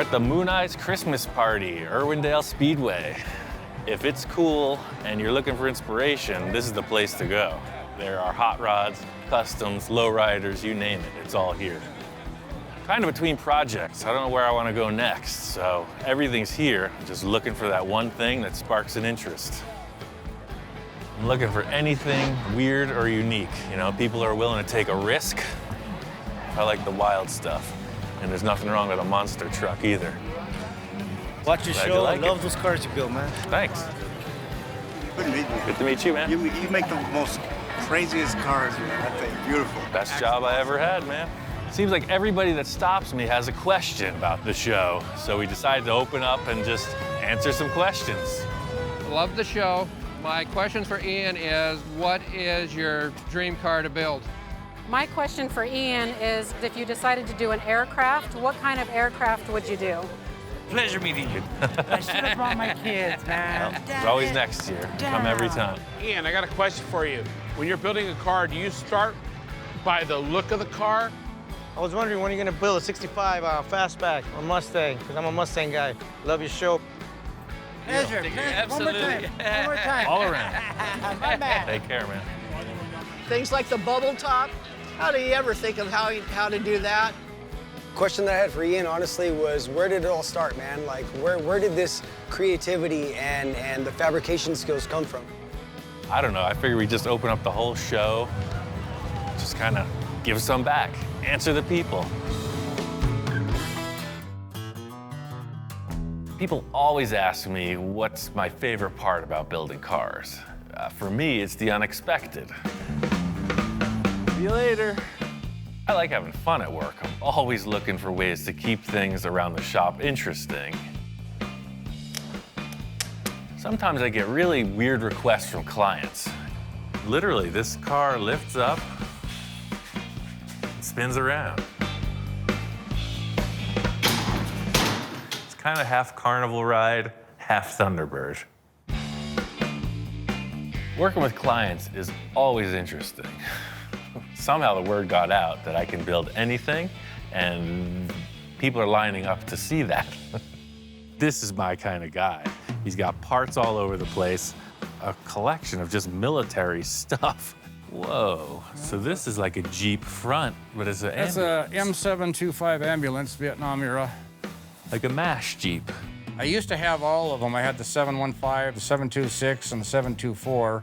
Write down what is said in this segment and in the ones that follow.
at the Moon Eyes Christmas Party, Irwindale Speedway. If it's cool and you're looking for inspiration, this is the place to go. There are hot rods, customs, lowriders, you name it, it's all here. Kind of between projects, I don't know where I want to go next, so everything's here, just looking for that one thing that sparks an interest. I'm looking for anything weird or unique. You know, people are willing to take a risk. I like the wild stuff. And there's nothing wrong with a monster truck either. Watch your show. Like I love those cars you build, man. Thanks. Good to meet you. Good to meet you, man. You make the most craziest cars, man. That thing, beautiful. Best job I ever had, man. Seems like everybody that stops me has a question about the show. So we decided to open up and just answer some questions. Love the show. My question for Ian is, what is your dream car to build? My question for Ian is, if you decided to do an aircraft, what kind of aircraft would you do? Pleasure meeting you. I should have brought my kids, man. Well, it's always next year. Come every time. Ian, I got a question for you. When you're building a car, do you start by the look of the car? I was wondering when you're gonna build a 65 fastback on Mustang, because I'm a Mustang guy. Love your show. Pleasure. Absolutely. One more time. All around. My bad. Take care, man. Things like the bubble top. How do you ever think of how to do that? Question that I had for Ian, honestly, was where did it all start, man? Like, where did this creativity and the fabrication skills come from? I don't know. I figured we'd just open up the whole show, just kind of give some back, answer the people. People always ask me what's my favorite part about building cars. For me, it's the unexpected. See you later. I like having fun at work. I'm always looking for ways to keep things around the shop interesting. Sometimes I get really weird requests from clients. Literally, this car lifts up, spins around. It's kind of half carnival ride, half Thunderbird. Working with clients is always interesting. Somehow the word got out that I can build anything, and people are lining up to see that. This is my kind of guy. He's got parts all over the place, a collection of just military stuff. Whoa, so this is like a Jeep front, but it's an It's a M725 ambulance, Vietnam era. like a MASH Jeep. I used to have all of them. I had the 715, the 726, and the 724.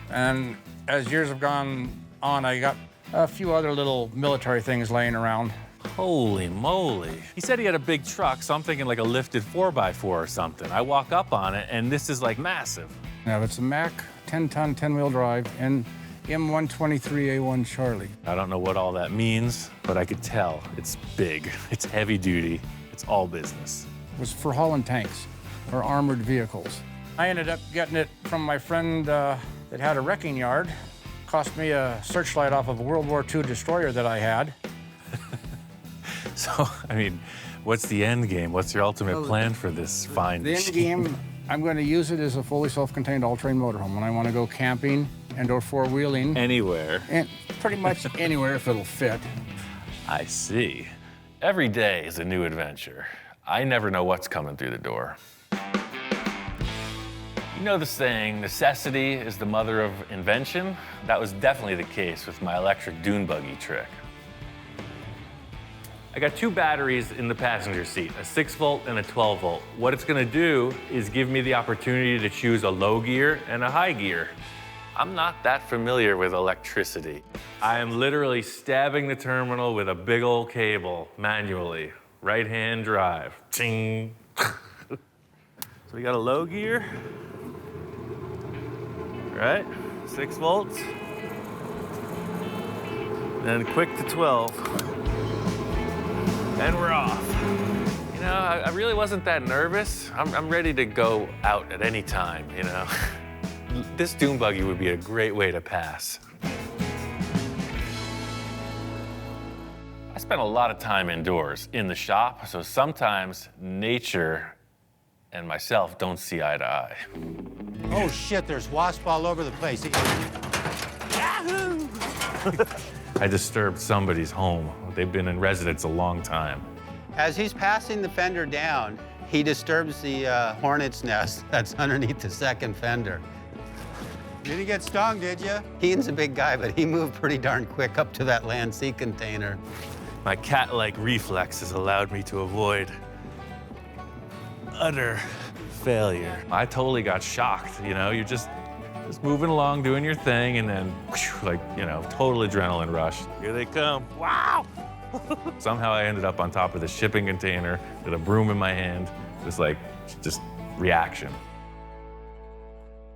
And as years have gone on, I got a few other little military things laying around. Holy moly. He said he had a big truck, so I'm thinking like a lifted 4x4 or something. I walk up on it, and this is like massive. Now, it's a Mack 10-ton, 10-wheel drive, and M123A1 Charlie. I don't know what all that means, but I could tell it's big, it's heavy duty, it's all business. It was for hauling tanks or armored vehicles. I ended up getting it from my friend that had a wrecking yard. Cost me a searchlight off of a World War II destroyer that I had. So, I mean, what's the end game? What's your ultimate plan for this fine The end machine? game, I'm going to use it as a fully self-contained all-terrain motorhome when I want to go camping and or four-wheeling. Anywhere. And pretty much anywhere if it'll fit. I see. Every day is a new adventure. I never know what's coming through the door. You know the saying, necessity is the mother of invention? That was definitely the case with my electric dune buggy trick. I got two batteries in the passenger seat, a 6-volt and a 12-volt. What it's gonna do is give me the opportunity to choose a low gear and a high gear. I'm not that familiar with electricity. I am literally stabbing the terminal with a big old cable manually. Right-hand drive, ting. So we got a low gear, right? 6 volts. Then quick to 12. And we're off. You know, I really wasn't that nervous. I'm ready to go out at any time, you know. This dune buggy would be a great way to pass. I spent a lot of time indoors in the shop, so sometimes nature and myself don't see eye to eye. Oh shit, there's wasps all over the place. I disturbed somebody's home. They've been in residence a long time. As he's passing the fender down, he disturbs the hornet's nest that's underneath the second fender. Did he get stung, did you? Ian's a big guy, but he moved pretty darn quick up to that land sea container. My cat-like reflexes allowed me to avoid utter failure. I totally got shocked, you know? You're just moving along, doing your thing, and then, like, you know, total adrenaline rush. Here they come. Wow! Somehow I ended up on top of the shipping container with a broom in my hand, just reaction.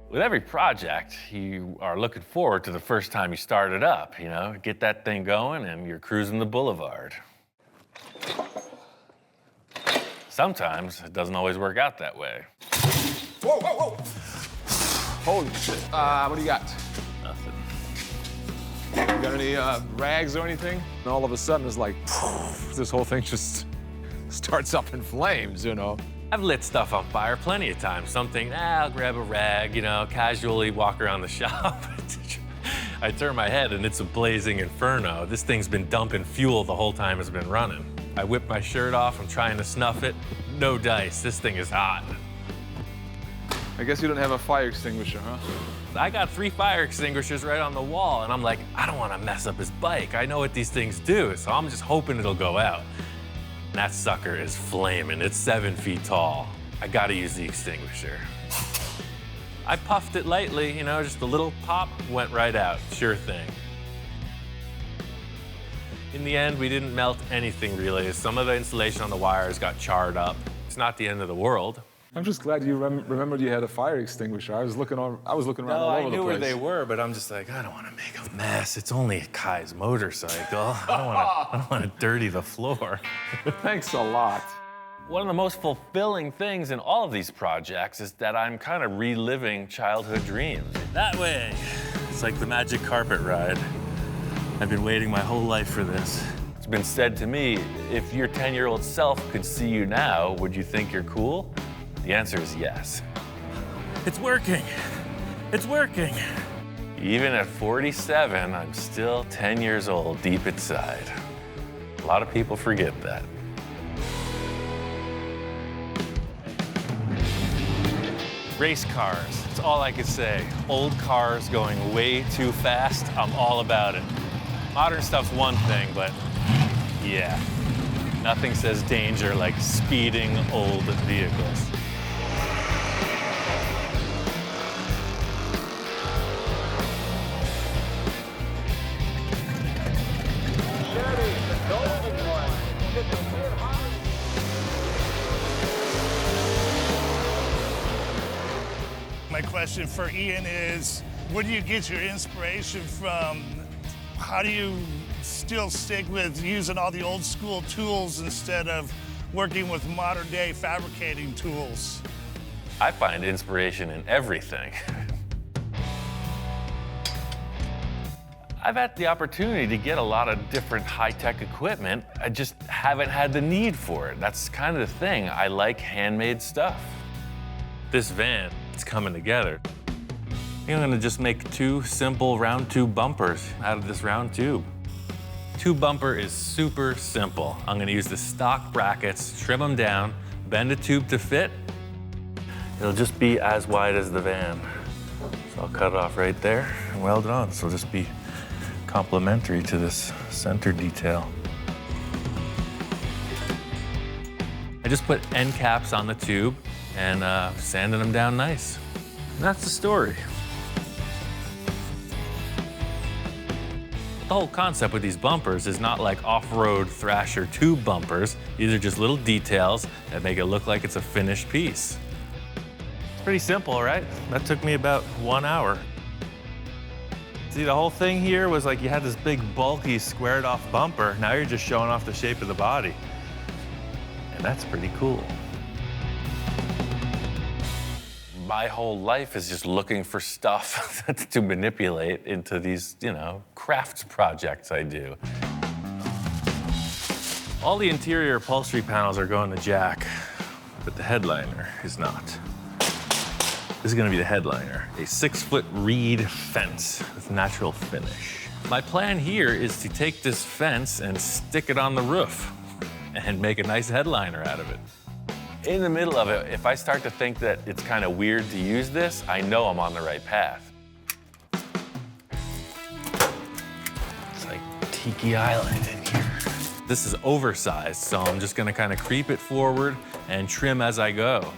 With every project, you are looking forward to the first time you start it up, you know? Get that thing going and you're cruising the boulevard. Sometimes it doesn't always work out that way. Whoa, whoa, whoa! Holy shit. What do you got? Nothing. You got any rags or anything? And all of a sudden, it's like, this whole thing just starts up in flames, you know? I've lit stuff on fire plenty of times. I'll grab a rag, you know, casually walk around the shop. I turn my head and it's a blazing inferno. This thing's been dumping fuel the whole time it's been running. I whip my shirt off, I'm trying to snuff it. No dice, this thing is hot. I guess you don't have a fire extinguisher, huh? I got 3 fire extinguishers right on the wall, and I'm like, I don't want to mess up his bike. I know what these things do, so I'm just hoping it'll go out. And that sucker is flaming. It's 7 feet tall. I gotta use the extinguisher. I puffed it lightly, you know, just a little pop, went right out. Sure thing. In the end, we didn't melt anything really. Some of the insulation on the wires got charred up. It's not the end of the world. I'm just glad you remembered you had a fire extinguisher. I was looking around all over the place. I knew where they were, but I'm just like, I don't want to make a mess. It's only Kai's motorcycle. I don't want to dirty the floor. Thanks a lot. One of the most fulfilling things in all of these projects is that I'm kind of reliving childhood dreams. That way. It's like the magic carpet ride. I've been waiting my whole life for this. It's been said to me, if your 10-year-old self could see you now, would you think you're cool? The answer is yes. It's working. It's working. Even at 47, I'm still 10 years old deep inside. A lot of people forget that. Race cars, that's all I could say. Old cars going way too fast, I'm all about it. Modern stuff's one thing, but yeah, nothing says danger like speeding old vehicles. My question for Ian is, where do you get your inspiration from? How do you still stick with using all the old school tools instead of working with modern day fabricating tools? I find inspiration in everything. I've had the opportunity to get a lot of different high-tech equipment. I just haven't had the need for it. That's kind of the thing. I like handmade stuff. This van, it's coming together. I think I'm gonna just make 2 simple round tube bumpers out of this round tube. Tube bumper is super simple. I'm gonna use the stock brackets, trim them down, bend the tube to fit. It'll just be as wide as the van. So I'll cut it off right there and weld it on. So it'll just be complementary to this center detail. I just put end caps on the tube and sanding them down nice. And that's the story. The whole concept with these bumpers is not like off-road Thrasher tube bumpers. These are just little details that make it look like it's a finished piece. It's pretty simple, right? That took me about 1 hour. See, the whole thing here was like you had this big, bulky, squared-off bumper. Now you're just showing off the shape of the body. And that's pretty cool. My whole life is just looking for stuff to manipulate into these, you know, crafts projects I do. All the interior upholstery panels are going to Jack, but the headliner is not. This is gonna be the headliner, a 6-foot reed fence with natural finish. My plan here is to take this fence and stick it on the roof. and make a nice headliner out of it. In the middle of it, if I start to think that it's kind of weird to use this, I know I'm on the right path. It's like Tiki Island in here. This is oversized, so I'm just gonna kind of creep it forward and trim as I go.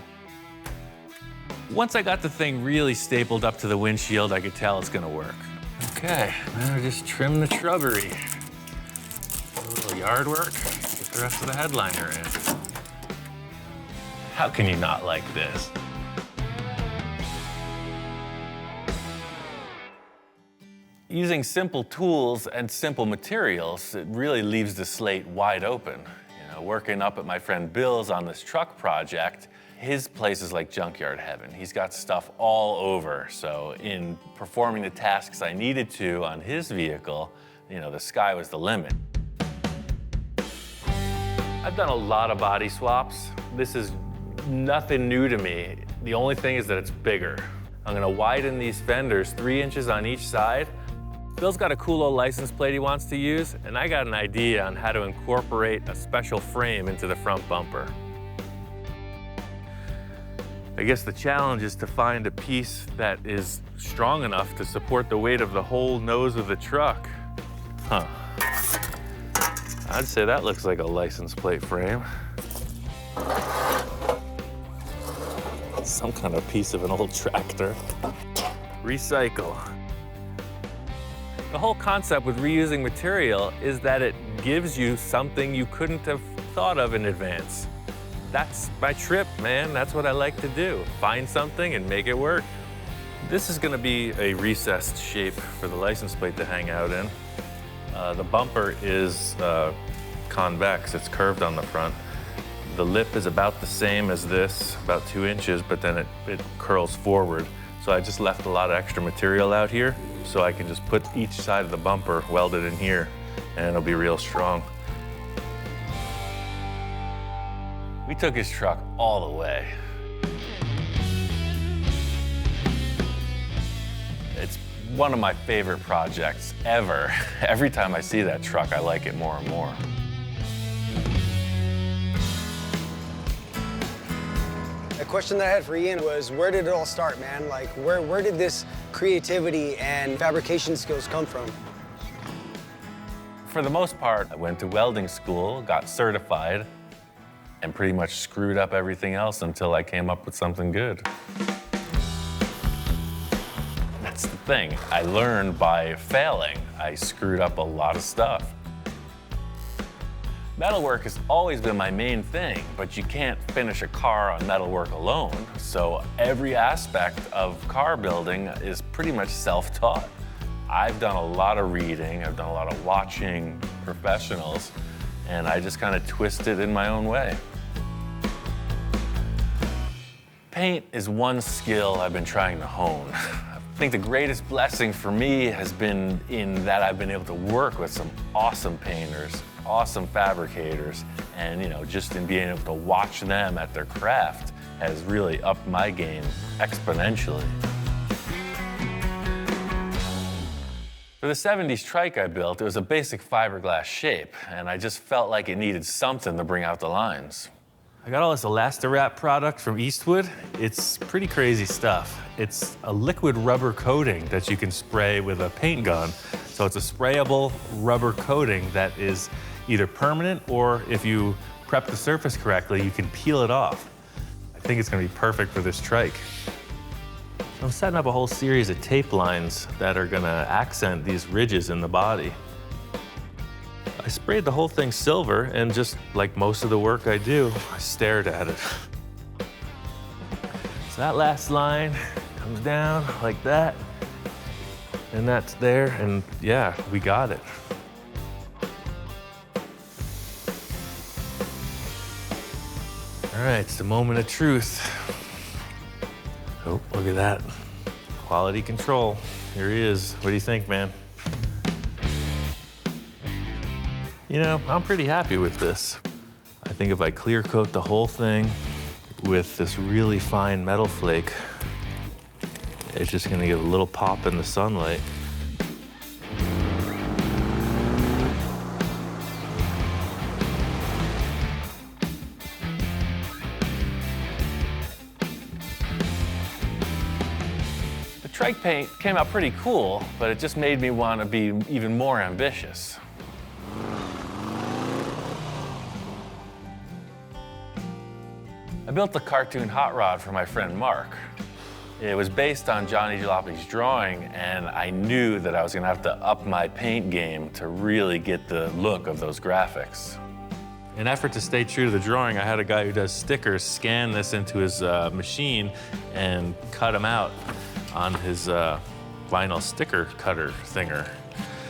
Once I got the thing really stapled up to the windshield, I could tell it's gonna work. Okay, now just trim the shrubbery. A little yard work, get the rest of the headliner in. How can you not like this? Using simple tools and simple materials, it really leaves the slate wide open. You know, working up at my friend Bill's on this truck project, his place is like junkyard heaven. He's got stuff all over. So in performing the tasks I needed to on his vehicle, you know, the sky was the limit. I've done a lot of body swaps. This is nothing new to me. The only thing is that it's bigger. I'm gonna widen these fenders 3 inches on each side. Bill's got a cool old license plate he wants to use, and I got an idea on how to incorporate a special frame into the front bumper. I guess the challenge is to find a piece that is strong enough to support the weight of the whole nose of the truck. Huh. I'd say that looks like a license plate frame. Some kind of piece of an old tractor. Recycle. The whole concept with reusing material is that it gives you something you couldn't have thought of in advance. That's my trip, man. That's what I like to do. Find something and make it work. This is gonna be a recessed shape for the license plate to hang out in. The bumper is convex, it's curved on the front. The lip is about the same as this, about 2 inches, but then it curls forward. So I just left a lot of extra material out here so I can just put each side of the bumper welded in here and it'll be real strong. We took his truck all the way. It's one of my favorite projects ever. Every time I see that truck, I like it more and more. The question that I had for Ian was, where did it all start, man? Like, where did this creativity and fabrication skills come from? For the most part, I went to welding school, got certified, and pretty much screwed up everything else until I came up with something good. That's the thing. I learned by failing. I screwed up a lot of stuff. Metalwork has always been my main thing, but you can't finish a car on metalwork alone. So every aspect of car building is pretty much self-taught. I've done a lot of reading, I've done a lot of watching professionals, and I just kind of twist it in my own way. Paint is one skill I've been trying to hone. I think the greatest blessing for me has been in that I've been able to work with some awesome painters, awesome fabricators, and just in being able to watch them at their craft has really upped my game exponentially. For the 70s trike I built, it was a basic fiberglass shape, and I just felt like it needed something to bring out the lines. I got all this Elastirap product from Eastwood. It's pretty crazy stuff. It's a liquid rubber coating that you can spray with a paint gun. So it's a sprayable rubber coating that is either permanent or if you prep the surface correctly, you can peel it off. I think it's gonna be perfect for this trike. I'm setting up a whole series of tape lines that are gonna accent these ridges in the body. I sprayed the whole thing silver, and just like most of the work I do, I stared at it. So that last line comes down like that, and that's there, and yeah, we got it. All right, it's the moment of truth. Oh, look at that. Quality control. Here he is. What do you think, man? I'm pretty happy with this. I think if I clear coat the whole thing with this really fine metal flake, it's just gonna give a little pop in the sunlight. strike paint came out pretty cool, but it just made me want to be even more ambitious. I built the cartoon hot rod for my friend Mark. It was based on Johnny Jalopi's drawing, and I knew that I was gonna have to up my paint game to really get the look of those graphics. In an effort to stay true to the drawing, I had a guy who does stickers scan this into his machine and cut them out on his vinyl sticker cutter thinger.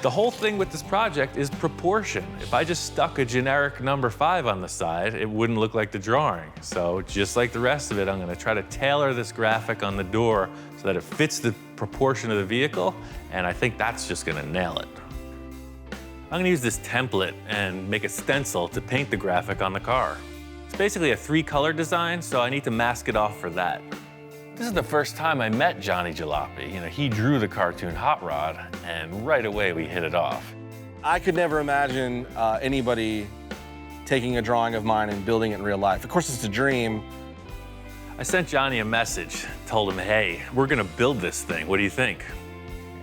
The whole thing with this project is proportion. If I just stuck a generic number 5 on the side, it wouldn't look like the drawing. So just like the rest of it, I'm gonna try to tailor this graphic on the door so that it fits the proportion of the vehicle, and I think that's just gonna nail it. I'm gonna use this template and make a stencil to paint the graphic on the car. It's basically a 3-color design, so I need to mask it off for that. This is the first time I met Johnny Jalopy. You know, he drew the cartoon hot rod, and right away we hit it off. I could never imagine anybody taking a drawing of mine and building it in real life. Of course, it's a dream. I sent Johnny a message, told him, hey, we're gonna build this thing. What do you think?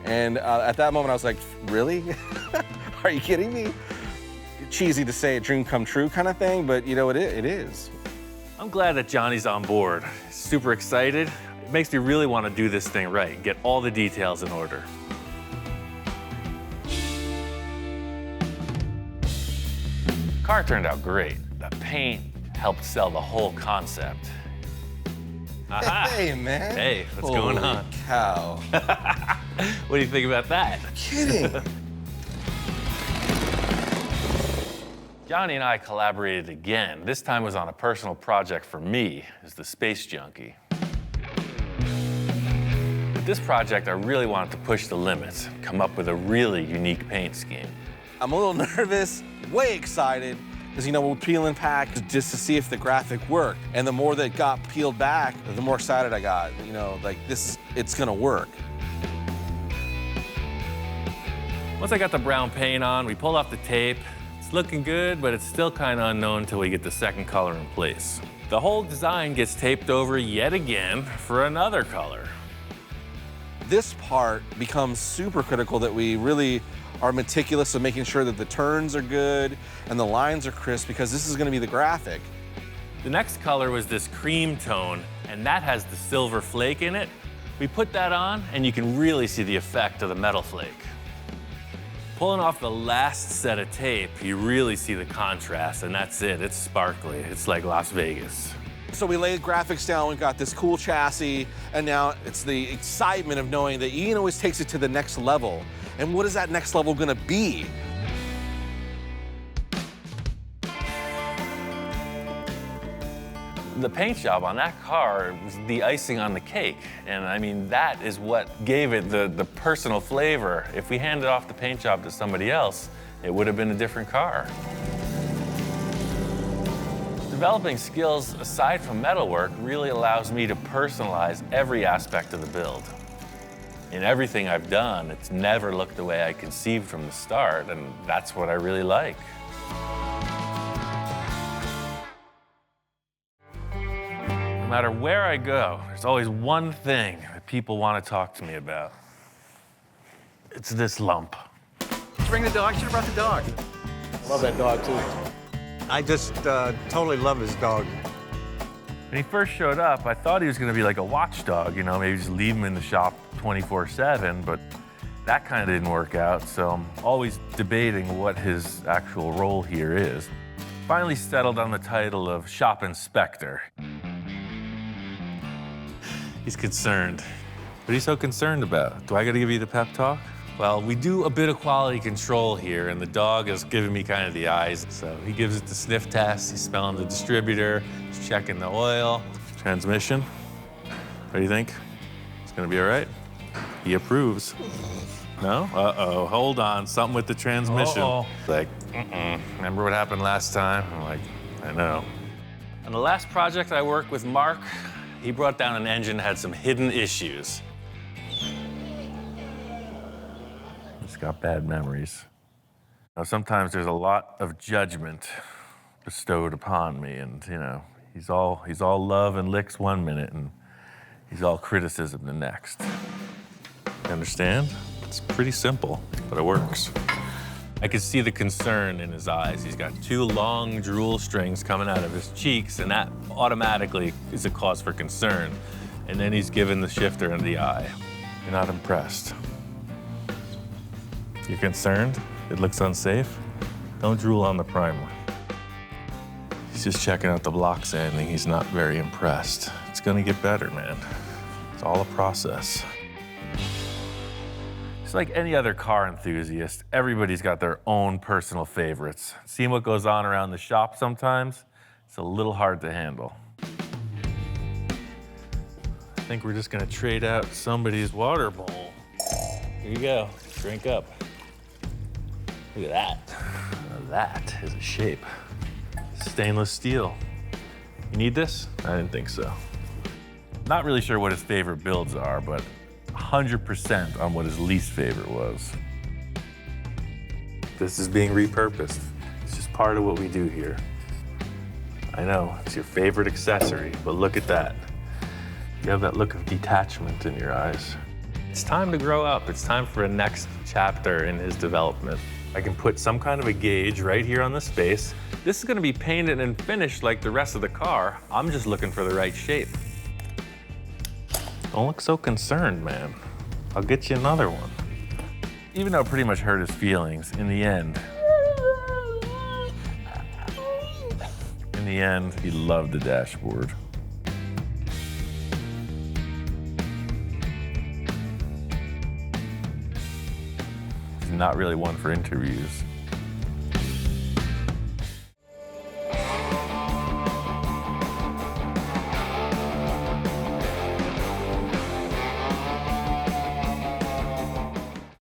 And at that moment, I was like, really? Are you kidding me? Cheesy to say a dream come true kind of thing, but you know, it is. I'm glad that Johnny's on board. Super excited. It makes me really want to do this thing right and get all the details in order. The car turned out great. The paint helped sell the whole concept. Aha. Hey, man. Hey, what's going on? Holy cow. What do you think about that? Kidding. Johnny and I collaborated again. This time was on a personal project for me as the space junkie. With this project, I really wanted to push the limits, come up with a really unique paint scheme. I'm a little nervous, way excited, because you know, we'll peel and pack just to see if the graphic worked. And the more that got peeled back, the more excited I got. You know, like it's gonna work. Once I got the brown paint on, we pulled off the tape. It's looking good, but it's still kind of unknown until we get the second color in place. The whole design gets taped over yet again for another color. This part becomes super critical, that we really are meticulous in making sure that the turns are good and the lines are crisp, because this is gonna be the graphic. The next color was this cream tone, and that has the silver flake in it. We put that on, and you can really see the effect of the metal flake. Pulling off the last set of tape, you really see the contrast, and that's it. It's sparkly. It's like Las Vegas. So we laid graphics down, we got this cool chassis, and now it's the excitement of knowing that Ian always takes it to the next level. And what is that next level gonna be? The paint job on that car was the icing on the cake. And I mean, that is what gave it the personal flavor. If we handed off the paint job to somebody else, it would have been a different car. Developing skills aside from metalwork really allows me to personalize every aspect of the build. In everything I've done, it's never looked the way I conceived from the start, and that's what I really like. No matter where I go, there's always one thing that people want to talk to me about. It's this lump. Let's bring the dog. Should have brought the dog. Love that dog, too. I just totally love his dog. When he first showed up, I thought he was going to be like a watchdog, you know, maybe just leave him in the shop 24/7, but that kind of didn't work out, so I'm always debating what his actual role here is. Finally settled on the title of shop inspector. He's concerned. What are you so concerned about? Do I got to give you the pep talk? Well, we do a bit of quality control here, and the dog is giving me kind of the eyes. So he gives it the sniff test, he's smelling the distributor, he's checking the oil, transmission. What do you think? It's gonna be all right? He approves. No? Uh-oh, hold on, something with the transmission. It's like, remember what happened last time? I'm like, I know. On the last project I worked with Mark, he brought down an engine that had some hidden issues. Got bad memories. Now, sometimes there's a lot of judgment bestowed upon me, and you know, he's all love and licks one minute, and he's all criticism the next. You understand? It's pretty simple, but it works. I could see the concern in his eyes. He's got 2 long drool strings coming out of his cheeks, and that automatically is a cause for concern. And then he's given the shifter in the eye. You're not impressed. You're concerned? It looks unsafe? Don't drool on the primer. He's just checking out the block sanding. He's not very impressed. It's gonna get better, man. It's all a process. It's like any other car enthusiast, everybody's got their own personal favorites. Seeing what goes on around the shop sometimes, it's a little hard to handle. I think we're just gonna trade out somebody's water bowl. Here you go, drink up. Look at that. Now that is a shape. Stainless steel. You need this? I didn't think so. Not really sure what his favorite builds are, but 100% on what his least favorite was. This is being repurposed. It's just part of what we do here. I know, it's your favorite accessory, but look at that. You have that look of detachment in your eyes. It's time to grow up. It's time for a next chapter in his development. I can put some kind of a gauge right here on the space. This is gonna be painted and finished like the rest of the car. I'm just looking for the right shape. Don't look so concerned, man. I'll get you another one. Even though it pretty much hurt his feelings, in the end, he loved the dashboard. He's not really one for interviews.